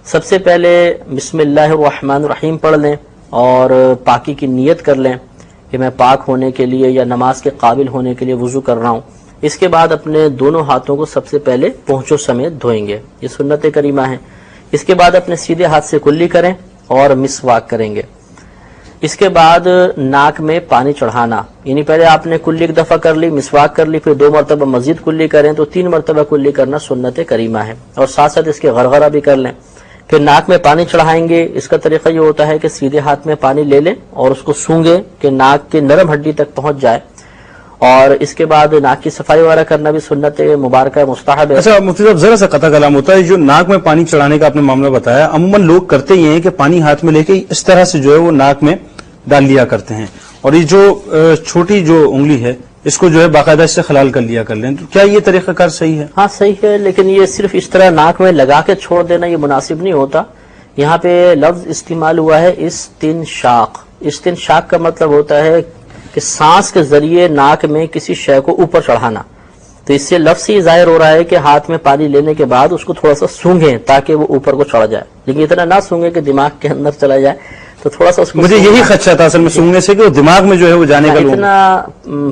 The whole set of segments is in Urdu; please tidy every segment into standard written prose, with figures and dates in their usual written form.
سب سے پہلے بسم اللہ الرحمن الرحیم پڑھ لیں اور پاکی کی نیت کر لیں کہ میں پاک ہونے کے لیے یا نماز کے قابل ہونے کے لیے وضو کر رہا ہوں. اس کے بعد اپنے دونوں ہاتھوں کو سب سے پہلے پونچھوں سمیت دھوئیں گے، یہ سنت کریمہ ہے. اس کے بعد اپنے سیدھے ہاتھ سے کلی کریں اور مسواک کریں گے. اس کے بعد ناک میں پانی چڑھانا، یعنی پہلے آپ نے کلی ایک دفعہ کر لی، مسواک کر لی، پھر 2 مرتبہ مزید کلی کریں تو 3 مرتبہ کلی کرنا سنت کریمہ ہے. اور ساتھ ساتھ اس کے غرغرہ بھی کر لیں. پھر ناک میں پانی چڑھائیں گے. اس کا طریقہ یہ ہوتا ہے کہ سیدھے ہاتھ میں پانی لے لیں اور اس کو سونگیں کہ ناک کے نرم ہڈی تک پہنچ جائے. اور اس کے بعد ناک کی صفائی وغیرہ کرنا بھی سنت مبارکہ مستحب ہے. اچھا مفتی صاحب ذرا سا قطع کلام ہوتا ہے، جو ناک میں پانی چڑھانے کا آپ نے معاملہ بتایا، عموماً لوگ کرتے یہ ہیں کہ پانی ہاتھ میں لے کے اس طرح سے جو ہے وہ ناک میں ڈال لیا کرتے ہیں، اور یہ جو چھوٹی جو انگلی ہے اس کو جو ہے باقاعدہ اس سے خلال کر لیا کر لیں. تو کیا یہ طریقہ کار صحیح ہے؟ ہاں صحیح ہے، لیکن یہ صرف اس طرح ناک میں لگا کے چھوڑ دینا یہ مناسب نہیں ہوتا. یہاں پہ لفظ استعمال ہوا ہے استنشاق. استنشاق کا مطلب ہوتا ہے کہ سانس کے ذریعے ناک میں کسی شے کو اوپر چڑھانا. تو اس سے لفظ ہی ظاہر ہو رہا ہے کہ ہاتھ میں پانی لینے کے بعد اس کو تھوڑا سا سونگیں تاکہ وہ اوپر کو چڑھ جائے، لیکن اتنا نہ سونگیں کہ دماغ کے اندر چلا جائے. تو تھوڑا سا اس کو مجھے یہی خدشہ تھا اصل میں سونگنے سے کہ وہ دماغ میں جو ہے وہ جانے کا، اتنا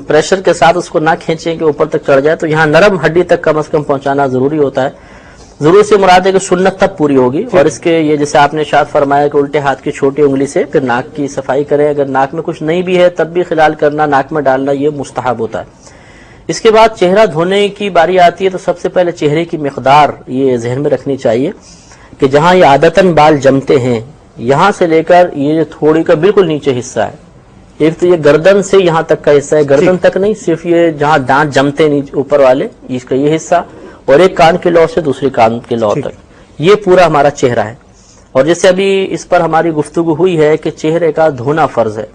پریشر کے ساتھ اس کو نہ کھینچیں کہ اوپر تک چڑھ جائے. تو یہاں نرم ہڈی تک کم از کم پہنچانا ضروری ہوتا ہے. ضرور سے مراد ہے کہ سنت تب پوری ہوگی. اور اس کے یہ جیسے آپ نے ارشاد فرمایا کہ الٹے ہاتھ کی چھوٹی انگلی سے پھر ناک کی صفائی کریں. اگر ناک میں کچھ نہیں بھی ہے تب بھی خلال کرنا، ناک میں ڈالنا یہ مستحب ہوتا ہے. اس کے بعد چہرہ دھونے کی باری آتی ہے تو سب سے پہلے چہرے کی مقدار یہ ذہن میں رکھنی چاہیے کہ جہاں یہ عادتاً بال جمتے ہیں یہاں سے لے کر یہ تھوڑی کا بالکل نیچے حصہ ہے. ایک تو یہ گردن سے یہاں تک کا حصہ ہے، گردن تک نہیں، صرف یہ جہاں دانت جمتے ہیں اوپر والے اس کا یہ حصہ، اور ایک کان کے لو سے دوسری کان کے لو تک، یہ پورا ہمارا چہرہ ہے. اور جیسے ابھی اس پر ہماری گفتگو ہوئی ہے کہ چہرے کا دھونا فرض ہے،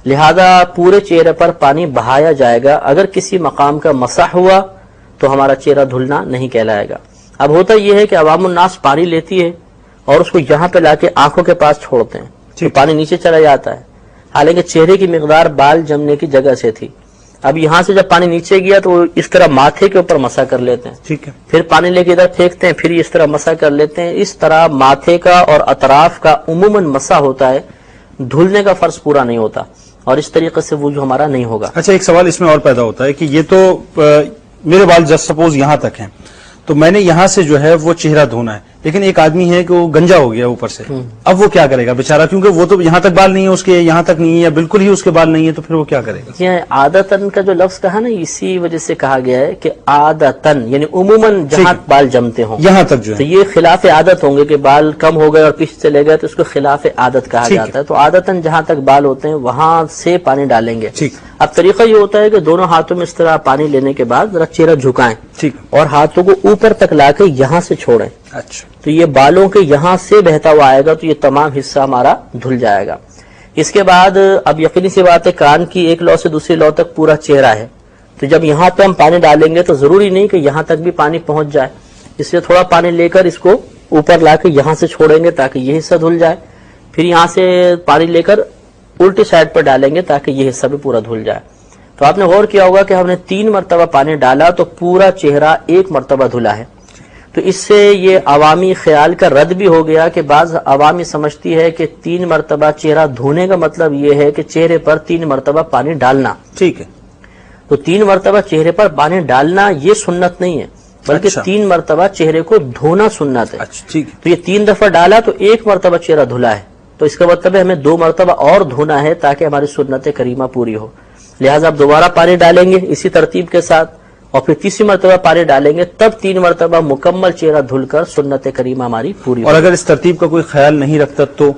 لہذا پورے چہرے پر پانی بہایا جائے گا. اگر کسی مقام کا مسح ہوا تو ہمارا چہرہ دھلنا نہیں کہلائے گا. اب ہوتا یہ ہے کہ عوام الناس پانی لیتی ہے اور اس کو یہاں پہ لا کے آنکھوں کے پاس چھوڑتے ہیں تو پانی نیچے چلا جاتا ہے، حالانکہ چہرے کی مقدار بال جمنے کی جگہ سے تھی. اب یہاں سے جب پانی نیچے گیا تو اس طرح ماتھے کے اوپر مسح کر لیتے ہیں، ٹھیک ہے، پھر پانی لے کے ادھر پھینکتے ہیں، پھر اس طرح مسح کر لیتے ہیں. اس طرح ماتھے کا اور اطراف کا عموماً مسح ہوتا ہے، دھلنے کا فرض پورا نہیں ہوتا، اور اس طریقے سے وضو ہمارا نہیں ہوگا. اچھا ایک سوال اس میں اور پیدا ہوتا ہے کہ یہ تو میرے بال جسٹ سپوز یہاں تک ہیں تو میں نے یہاں سے جو ہے وہ چہرہ دھونا ہے، لیکن ایک آدمی ہے کہ وہ گنجا ہو گیا اوپر سے، اب وہ کیا کرے گا بیچارہ، کیونکہ وہ تو یہاں تک بال نہیں ہے اس کے، یہاں تک نہیں ہے یا بالکل ہی اس کے بال نہیں ہے، تو پھر وہ کیا کرے گا؟ یہ عادتاً کا جو لفظ کہا نا اسی وجہ سے کہا گیا ہے کہ عادتاً یعنی عموماً جہاں بال جمتے ہوں یہاں تک جو تو ہے یہ خلاف عادت ہوں گے کہ بال کم ہو گئے اور پیچھے چلے گئے تو اس کو خلاف عادت کہا جاتا ہے. تو عادتاً جہاں تک بال ہوتے ہیں وہاں سے پانی ڈالیں گے. اب طریقہ یہ ہوتا ہے کہ دونوں ہاتھوں میں اس طرح پانی لینے کے بعد ذرا چہرہ جھکائیں اور ہاتھوں کو اوپر تک لا کے یہاں سے چھوڑیں. اچھا تو یہ بالوں کے یہاں سے بہتا ہوا آئے گا تو یہ تمام حصہ ہمارا دھل جائے گا. اس کے بعد اب یقینی سی بات ہے کان کی ایک لو سے دوسری لو تک پورا چہرہ ہے، تو جب یہاں پہ ہم پانی ڈالیں گے تو ضروری نہیں کہ یہاں تک بھی پانی پہنچ جائے، اس لیے تھوڑا پانی لے کر اس کو اوپر لا کے یہاں سے چھوڑیں گے تاکہ یہ حصہ دھل جائے. پھر یہاں سے پانی لے کر الٹی سائڈ پر ڈالیں گے تاکہ یہ حصہ بھی پورا دھل جائے. تو آپ نے غور کیا ہوگا کہ ہم نے 3 مرتبہ پانی ڈالا تو پورا چہرہ 1 مرتبہ دھلا ہے. تو اس سے یہ عوامی خیال کا رد بھی ہو گیا کہ بعض عوامی سمجھتی ہے کہ 3 مرتبہ چہرہ دھونے کا مطلب یہ ہے کہ چہرے پر 3 مرتبہ پانی ڈالنا. ٹھیک ہے، تو 3 مرتبہ چہرے پر پانی ڈالنا یہ سنت نہیں ہے، بلکہ 3 مرتبہ چہرے کو دھونا سنت ہے. ٹھیک ہے، تو یہ 3 دفعہ ڈالا تو 1 مرتبہ چہرہ دھلا ہے، تو اس کا مطلب ہے ہمیں 2 مرتبہ اور دھونا ہے تاکہ ہماری سنت کریمہ پوری ہو. لہٰذا آپ دوبارہ پانی ڈالیں گے اسی ترتیب کے ساتھ اور پھر تیسری مرتبہ پانی ڈالیں گے، تب 3 مرتبہ مکمل چہرہ دھل کر سنت کریمہ ہماری پوری. اور اگر اس ترتیب کا کوئی خیال نہیں رکھتا تو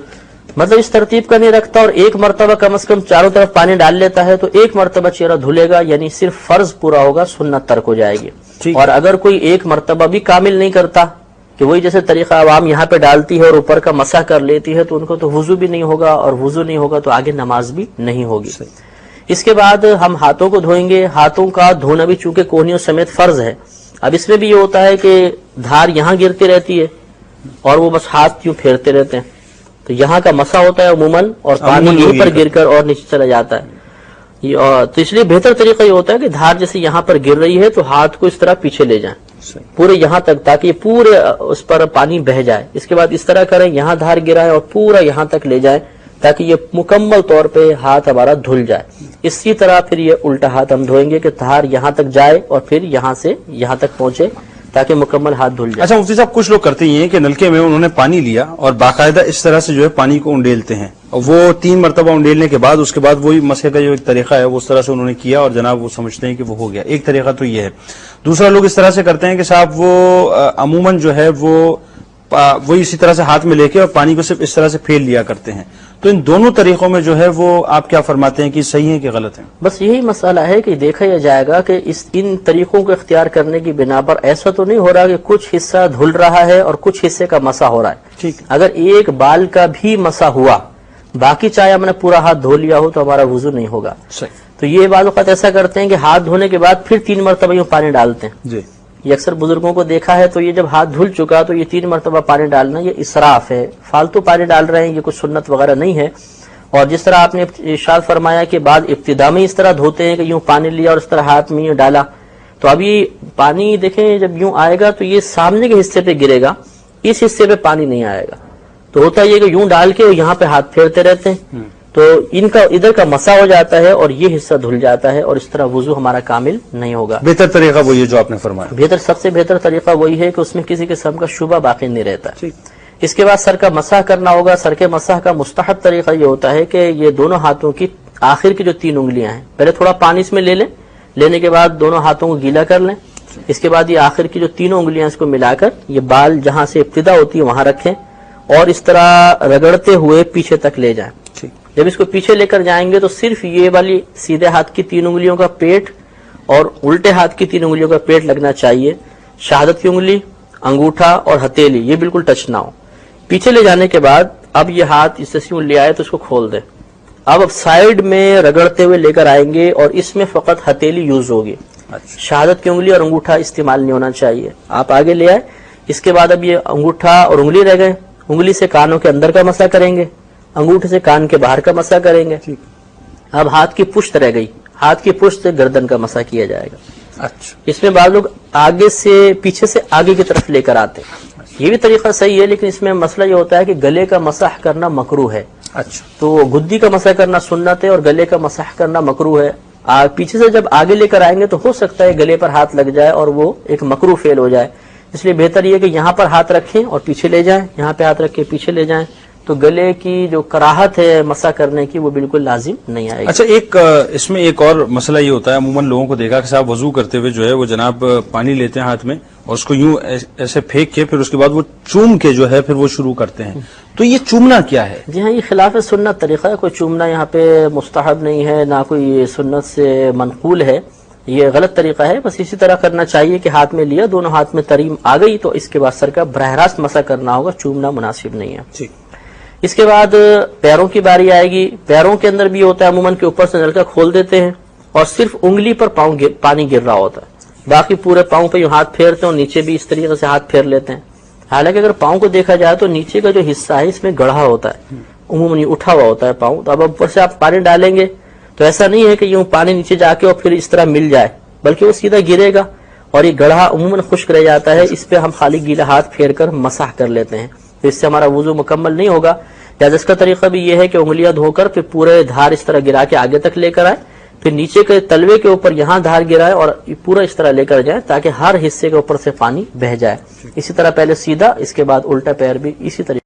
مطلب اس ترتیب کا نہیں رکھتا اور 1 مرتبہ کم از کم چاروں طرف پانی ڈال لیتا ہے تو 1 مرتبہ چہرہ دھلے گا، یعنی صرف فرض پورا ہوگا، سنت ترک ہو جائے گی. اور اگر کوئی 1 مرتبہ بھی کامل نہیں کرتا کہ وہی جیسے طریقہ عوام یہاں پہ ڈالتی ہے اور اوپر کا مسح کر لیتی ہے تو ان کو تو وضو بھی نہیں ہوگا، اور وضو نہیں ہوگا تو آگے نماز بھی نہیں ہوگی. اس کے بعد ہم ہاتھوں کو دھوئیں گے. ہاتھوں کا دھونا بھی چونکہ کوہنیوں سمیت فرض ہے. اب اس میں بھی یہ ہوتا ہے کہ دھار یہاں گرتی رہتی ہے اور وہ بس ہاتھ یوں پھیرتے رہتے ہیں تو یہاں کا مسح ہوتا ہے عموماً، اور پانی یہیں پر گر کر اور نیچے چلا جاتا ہے. تو اس لیے بہتر طریقہ یہ ہوتا ہے کہ دھار جیسے یہاں پر گر رہی ہے تو ہاتھ کو اس طرح پیچھے لے جائیں پورے یہاں تک، تاکہ پورے اس پر پانی بہ جائے. اس کے بعد اس طرح کریں، یہاں دھار گرائیں اور پورا یہاں تک لے جائیں تاکہ یہ مکمل طور پہ ہاتھ ہمارا دھل جائے. اسی طرح پھر یہ الٹا ہاتھ ہم دھوئیں گے کہ دھار یہاں تک جائے اور پھر یہاں سے یہاں تک پہنچے تاکہ مکمل ہاتھ دھل جائے. اچھا مفتی صاحب، کچھ لوگ کرتے ہی ہیں کہ نلکے میں انہوں نے پانی لیا اور باقاعدہ اس طرح سے جو ہے پانی کو انڈیلتے ہیں، اور وہ 3 مرتبہ انڈیلنے کے بعد اس کے بعد وہی مسح کا جو ایک طریقہ ہے وہ اس طرح سے انہوں نے کیا اور جناب وہ سمجھتے ہیں کہ وہ ہو گیا. ایک طریقہ تو یہ ہے. دوسرا لوگ اس طرح سے کرتے ہیں کہ صاحب وہ عموماً جو ہے وہ اسی طرح سے ہاتھ میں لے کے اور پانی کو صرف اس طرح سے پھیل لیا کرتے ہیں. تو ان دونوں طریقوں میں جو ہے وہ آپ کیا فرماتے ہیں کہ صحیح ہے کہ غلط ہے؟ بس یہی مسئلہ ہے کہ دیکھا یہ جائے گا کہ ان طریقوں کو اختیار کرنے کی بنا پر ایسا تو نہیں ہو رہا کہ کچھ حصہ دھل رہا ہے اور کچھ حصے کا مسح ہو رہا ہے. ٹھیک. اگر ایک بال کا بھی مسح ہوا، باقی چاہے ہم نے پورا ہاتھ دھو لیا ہو تو ہمارا وضو نہیں ہوگا. صحیح. تو یہ بعض اوقات ایسا کرتے ہیں کہ ہاتھ دھونے کے بعد پھر 3 مرتبہ یوں پانی ڈالتے ہیں. جی. یہ اکثر بزرگوں کو دیکھا ہے. تو یہ جب ہاتھ دھل چکا تو یہ 3 مرتبہ پانی ڈالنا یہ اسراف ہے، فالتو پانی ڈال رہے ہیں، یہ کچھ سنت وغیرہ نہیں ہے. اور جس طرح آپ نے ارشاد فرمایا کہ بعض ابتدا میں اس طرح دھوتے ہیں کہ یوں پانی لیا اور اس طرح ہاتھ میں یوں ڈالا، تو اب یہ پانی دیکھیں جب یوں آئے گا تو یہ سامنے کے حصے پہ گرے گا، اس حصے پہ پانی نہیں آئے گا. تو ہوتا یہ کہ یوں ڈال کے یہاں پہ ہاتھ پھیرتے رہتے ہیں تو ان کا ادھر کا مسا ہو جاتا ہے اور یہ حصہ دھل جاتا ہے، اور اس طرح وضو ہمارا کامل نہیں ہوگا. بہتر طریقہ وہی ہے جو آپ نے فرمایا. سب سے بہتر طریقہ وہی ہے کہ اس میں کسی قسم کا شبہ باقی نہیں رہتا. اس کے بعد سر کا مسح کرنا ہوگا. سر کے مسح کا مستحب طریقہ یہ ہوتا ہے کہ یہ دونوں ہاتھوں کی آخر کی جو 3 انگلیاں ہیں، پہلے تھوڑا پانی اس میں لے لیں، لینے کے بعد دونوں ہاتھوں کو گیلا کر لیں. اس کے بعد یہ آخر کی جو 3 انگلیاں اس کو ملا کر یہ بال جہاں سے ابتدا ہوتی ہے وہاں رکھیں اور اس طرح رگڑتے ہوئے پیچھے تک لے جائیں. جب اس کو پیچھے لے کر جائیں گے تو صرف یہ والی سیدھے ہاتھ کی 3 انگلیوں کا پیٹ اور الٹے ہاتھ کی 3 انگلیوں کا پیٹ لگنا چاہیے. شہادت کی انگلی، انگوٹھا اور ہتھیلی یہ بالکل ٹچ نہ ہو. پیچھے لے جانے کے بعد اب یہ ہاتھ اس سے لے آئے تو اس کو کھول دیں. اب سائیڈ میں رگڑتے ہوئے لے کر آئیں گے اور اس میں فقط ہتھیلی یوز ہوگی. شہادت کی انگلی اور انگوٹھا استعمال نہیں ہونا چاہیے. آپ آگے لے آئے. اس کے بعد اب یہ انگوٹھا اور انگلی رہ گئے. انگلی سے کانوں کے اندر کا مسح کریں گے، انگوٹھے سے کان کے باہر کا مسح کریں گے. اب ہاتھ کی پشت رہ گئی. ہاتھ کی پشت سے گردن کا مسح کیا جائے گا. اچھا. اس میں بعض لوگ آگے سے پیچھے سے آگے کی طرف لے کر آتے ہیں. یہ بھی طریقہ صحیح ہے، لیکن اس میں مسئلہ یہ ہوتا ہے کہ گلے کا مسح کرنا مکروہ ہے. اچھا. تو گدی کا مسح کرنا سنت ہے اور گلے کا مسح کرنا مکروہ ہے. پیچھے سے جب آگے لے کر آئیں گے تو ہو سکتا ہے گلے پر ہاتھ لگ جائے اور وہ ایک مکروہ فعل ہو جائے. اس لیے بہتر یہ کہ یہاں پر ہاتھ رکھیں اور پیچھے لے جائیں، یہاں پہ ہاتھ رکھ کے پیچھے لے جائیں، تو گلے کی جو کراہت ہے مسح کرنے کی وہ بالکل لازم نہیں آئے گی. اچھا، اس میں ایک اور مسئلہ یہ ہوتا ہے، عموماً لوگوں کو دیکھا کہ صاحب وضو کرتے ہوئے جو ہے وہ جناب پانی لیتے ہیں ہاتھ میں اور اس کو یوں ایسے پھینک کے پھر اس کے بعد وہ چوم کے جو ہے پھر وہ شروع کرتے ہیں. تو یہ چومنا کیا ہے؟ جی ہاں، یہ خلاف سنت طریقہ ہے. کوئی چومنا یہاں پہ مستحب نہیں ہے، نہ کوئی سنت سے منقول ہے. یہ غلط طریقہ ہے. بس اسی طرح کرنا چاہیے کہ ہاتھ میں لیا، دونوں ہاتھ میں تریم آ گئی تو اس کے بعد سر کا براہ راست مسح کرنا ہوگا. چومنا مناسب نہیں ہے. ٹھیک. اس کے بعد پیروں کی باری آئے گی. پیروں کے اندر بھی ہوتا ہے، عموماً کے اوپر سے نلکا کھول دیتے ہیں اور صرف انگلی پر پانی گر رہا ہوتا ہے، باقی پورے پاؤں پہ یوں ہاتھ پھیرتے ہیں اور نیچے بھی اس طریقے سے ہاتھ پھیر لیتے ہیں. حالانکہ اگر پاؤں کو دیکھا جائے تو نیچے کا جو حصہ ہے اس میں گڑھا ہوتا ہے، عموماً اٹھا ہوا ہوتا ہے پاؤں. تو اب اوپر سے آپ پانی ڈالیں گے تو ایسا نہیں ہے کہ یوں پانی نیچے جا کے اور پھر اس طرح مل جائے، بلکہ وہ سیدھا گرے گا اور یہ گڑھا عموماً خشک رہ جاتا ہے. اس پہ ہم خالی گیلا ہاتھ پھیر کر مسح کر لیتے ہیں، تو اس سے ہمارا وضو مکمل نہیں ہوگا. یا اس کا طریقہ بھی یہ ہے کہ انگلیاں دھو کر پھر پورے دھار اس طرح گرا کے آگے تک لے کر آئے، پھر نیچے کے تلوے کے اوپر یہاں دھار گرائے اور پورا اس طرح لے کر جائے تاکہ ہر حصے کے اوپر سے پانی بہ جائے. اسی طرح پہلے سیدھا، اس کے بعد الٹا پیر بھی اسی طرح